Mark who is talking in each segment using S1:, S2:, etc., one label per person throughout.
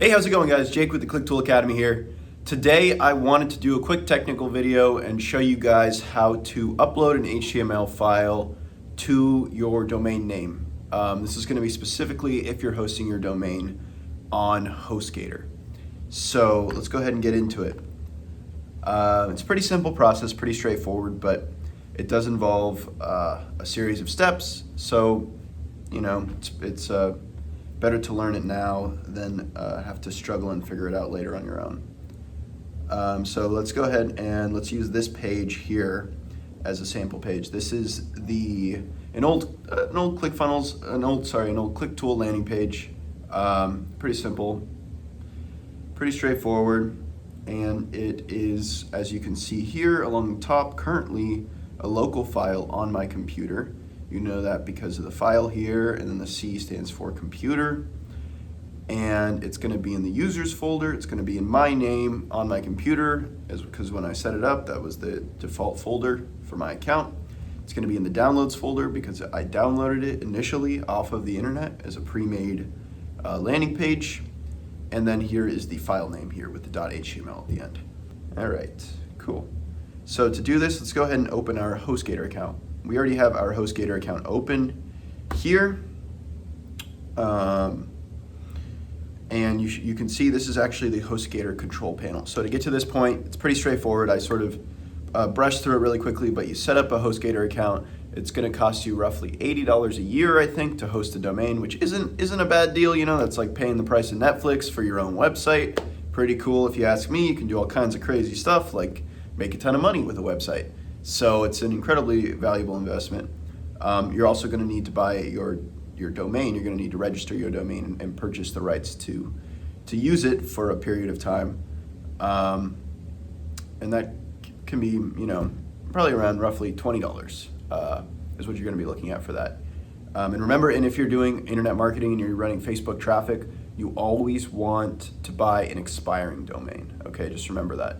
S1: Hey, how's it going, guys? Jake with the ClickTool Academy here. Today I wanted to do a quick technical video and show you guys how to upload an HTML file to your domain name. This is going to be specifically if you're hosting your domain on HostGator. So let's go ahead and get into it. It's a pretty simple process, pretty straightforward, but it does involve a series of steps. So, you know, it's better to learn it now than have to struggle and figure it out later on your own. So let's go ahead and let's use this page here as a sample page. This is an old ClickFunnels, an old ClickTool landing page. Pretty simple, pretty straightforward, and it is, as you can see here along the top, currently a local file on my computer. You know that because of the file here, and then the C stands for computer. And it's going to be in the users folder. It's going to be in my name on my computer, because when I set it up, that was the default folder for my account. It's going to be in the downloads folder because I downloaded it initially off of the internet as a pre-made landing page. And then here is the file name here with the .html at the end. All right, cool. So to do this, let's go ahead and open our HostGator account. We already have our HostGator account open here. And you can see this is actually the HostGator control panel. So to get to this point, it's pretty straightforward. I sort of brushed through it really quickly, but you set up a HostGator account. It's going to cost you roughly $80 a year, I think, to host a domain, which isn't a bad deal. You know, that's like paying the price of Netflix for your own website. Pretty cool if you ask me. You can do all kinds of crazy stuff like make a ton of money with a website. So it's an incredibly valuable investment. You're also going to need to buy your domain. You're going to need to register your domain and purchase the rights to use it for a period of time. And that can be, you know, probably around roughly $20 is what you're going to be looking at for that. And remember, if you're doing internet marketing and you're running Facebook traffic, you always want to buy an expiring domain. Okay, just remember that.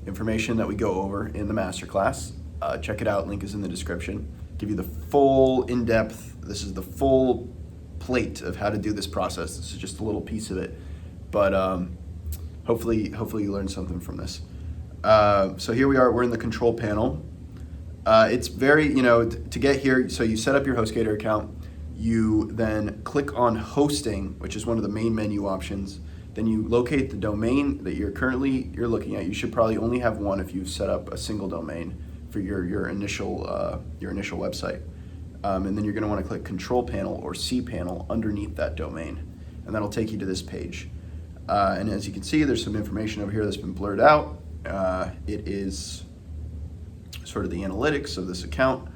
S1: Information that we go over in the masterclass. Check it out, link is in the description. Give you the full in-depth, this is the full plate of how to do this process. This is just a little piece of it, but hopefully you learned something from this. So here we are, we're in the control panel. It's very, to get here, so you set up your HostGator account, you then click on hosting, which is one of the main menu options. Then you locate the domain that you're looking at. You should probably only have one if you've set up a single domain for your initial website. And then you're going to want to click Control Panel or C Panel underneath that domain, and that'll take you to this page. And as you can see, there's some information over here that's been blurred out. It is sort of the analytics of this account,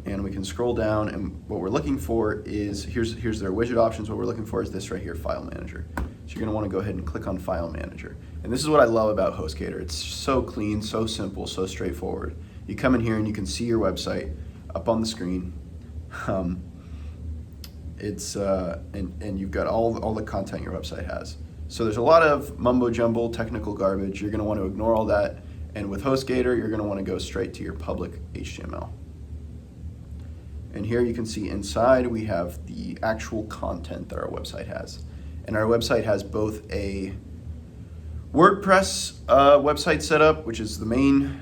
S1: and we can scroll down. And what we're looking for is here's their widget options. What we're looking for is this right here, File Manager. So you're going to want to go ahead and click on File Manager. And this is what I love about HostGator. It's so clean, so simple, so straightforward. You come in here and you can see your website up on the screen. And you've got all the content your website has. So there's a lot of mumbo jumbo technical garbage. You're going to want to ignore all that. And with HostGator, you're going to want to go straight to your public HTML. And here you can see inside we have the actual content that our website has. And our website has both a WordPress website setup, which is the main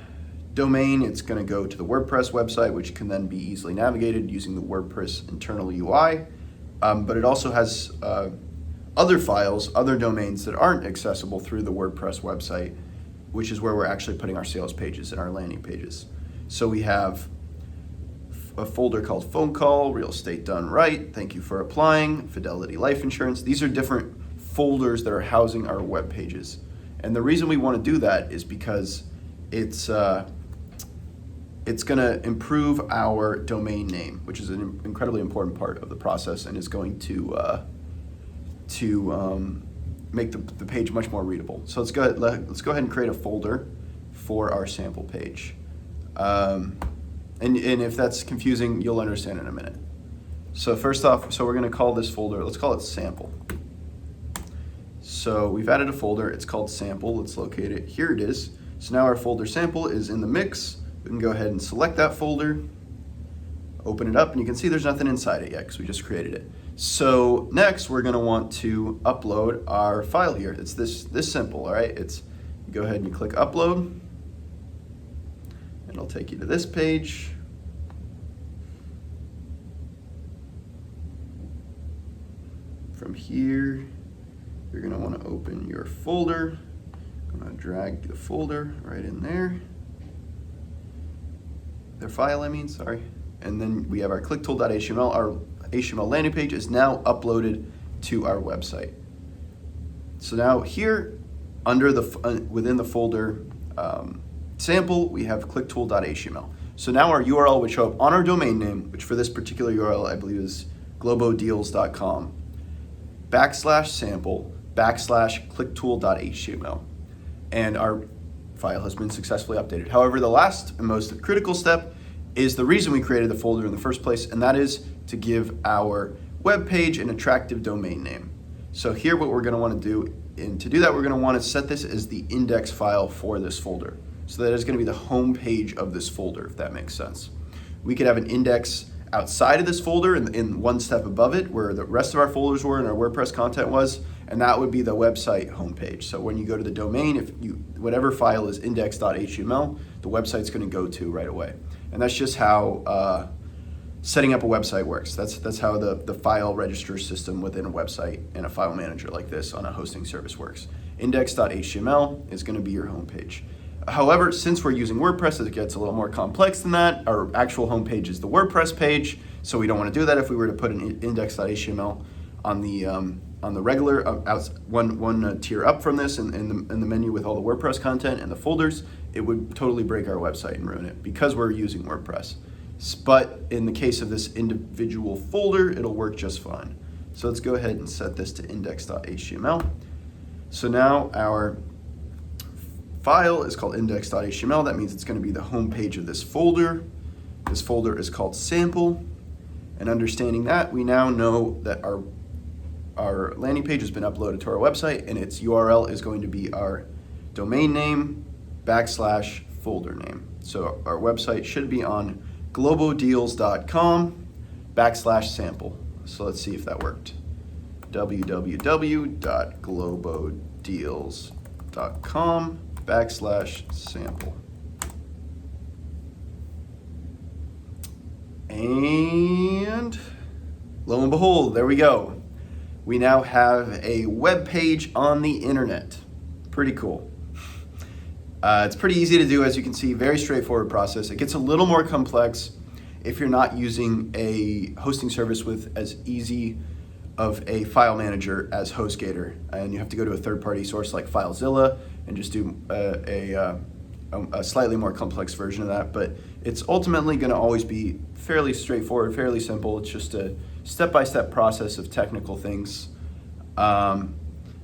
S1: domain. It's going to go to the WordPress website, which can then be easily navigated using the WordPress internal UI. But it also has other files, other domains that aren't accessible through the WordPress website, which is where we're actually putting our sales pages and our landing pages. So we have a folder called Phone Call, Real Estate Done Right, Thank You for Applying, Fidelity Life Insurance. These are different folders that are housing our web pages. And the reason we want to do that is because it's going to improve our domain name, which is an incredibly important part of the process and is going to make the page much more readable. So let's go ahead and create a folder for our sample page. And if that's confusing, you'll understand in a minute. So first off, we're going to call this folder, let's call it sample. So we've added a folder, it's called sample. Let's locate it. Here it is. So now our folder sample is in the mix. We can go ahead and select that folder, Open it up, and you can see there's nothing inside it yet because we just created it. So next, we're going to want to upload our file here. It's this simple, all right? It's, you go ahead and you click upload, and it'll take you to this page. From here, you're going to want to open your folder. I'm going to drag the folder right in there. Their file, I mean, sorry. And then we have our clicktool.html. Our HTML landing page is now uploaded to our website. So now here, under the within the folder sample, we have clicktool.html. So now our URL would show up on our domain name, which for this particular URL I believe is globodeals.com /sample /clicktool.html, and our file has been successfully updated. However, the last and most critical step is the reason we created the folder in the first place, and that is to give our web page an attractive domain name. So here what we're going to want to do, and to do that we're going to want to set this as the index file for this folder. So that is going to be the home page of this folder, if that makes sense. We could have an index outside of this folder in one step above it where the rest of our folders were and our WordPress content was, and that would be the website homepage. So when you go to the domain, whatever file is index.html, the website's going to go to right away. And that's just how setting up a website works. That's how the file register system within a website and a file manager like this on a hosting service works. Index.html is going to be your homepage. However, since we're using WordPress, it gets a little more complex than that. Our actual homepage is the WordPress page, so we don't want to do that if we were to put an index.html on the regular one tier up from this in the menu with all the WordPress content and the folders. It would totally break our website and ruin it because we're using WordPress. But in the case of this individual folder, it'll work just fine. So let's go ahead and set this to index.html. So now our file is called index.html. That means it's going to be the home page of this folder. This folder is called sample. And understanding that, we now know that our landing page has been uploaded to our website, and its URL is going to be our domain name /folder name. So our website should be on globodeals.com /sample. So let's see if that worked. www.globodeals.com /sample. And lo and behold, there we go. We now have a web page on the internet. Pretty cool. It's pretty easy to do, as you can see, very straightforward process. It gets a little more complex if you're not using a hosting service with as easy of a file manager as HostGator, and you have to go to a third-party source like FileZilla and just do a slightly more complex version of that. But it's ultimately going to always be fairly straightforward, fairly simple. It's just a step-by-step process of technical things, and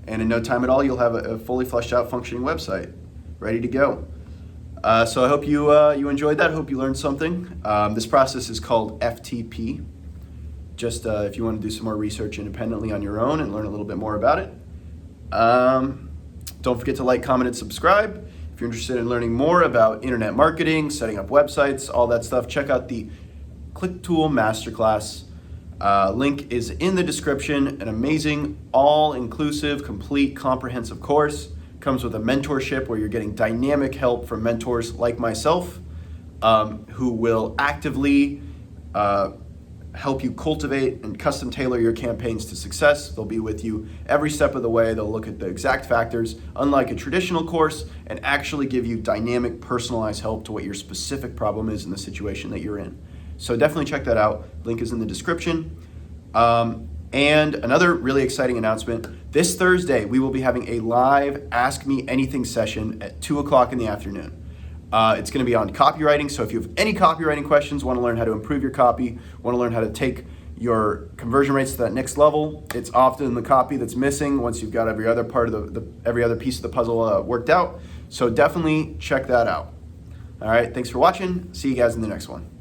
S1: in no time at all, you'll have a fully fleshed out functioning website ready to go. So I hope you enjoyed that. I hope you learned something. This process is called FTP. Just if you want to do some more research independently on your own and learn a little bit more about it. Don't forget to like, comment, and subscribe. If you're interested in learning more about internet marketing, setting up websites, all that stuff, check out the ClickTool Masterclass. Link is in the description. An amazing, all-inclusive, complete, comprehensive course. Comes with a mentorship where you're getting dynamic help from mentors like myself, who will actively help you cultivate and custom tailor your campaigns to success. They'll be with you every step of the way. They'll look at the exact factors, unlike a traditional course, and actually give you dynamic, personalized help to what your specific problem is in the situation that you're in. So definitely check that out. Link is in the description. And another really exciting announcement, this Thursday, we will be having a live Ask Me Anything session at 2 o'clock in the afternoon. It's going to be on copywriting, so if you have any copywriting questions, want to learn how to improve your copy, want to learn how to take your conversion rates to that next level, it's often the copy that's missing once you've got every other part of every other piece of the puzzle worked out. So definitely check that out. All right, thanks for watching. See you guys in the next one.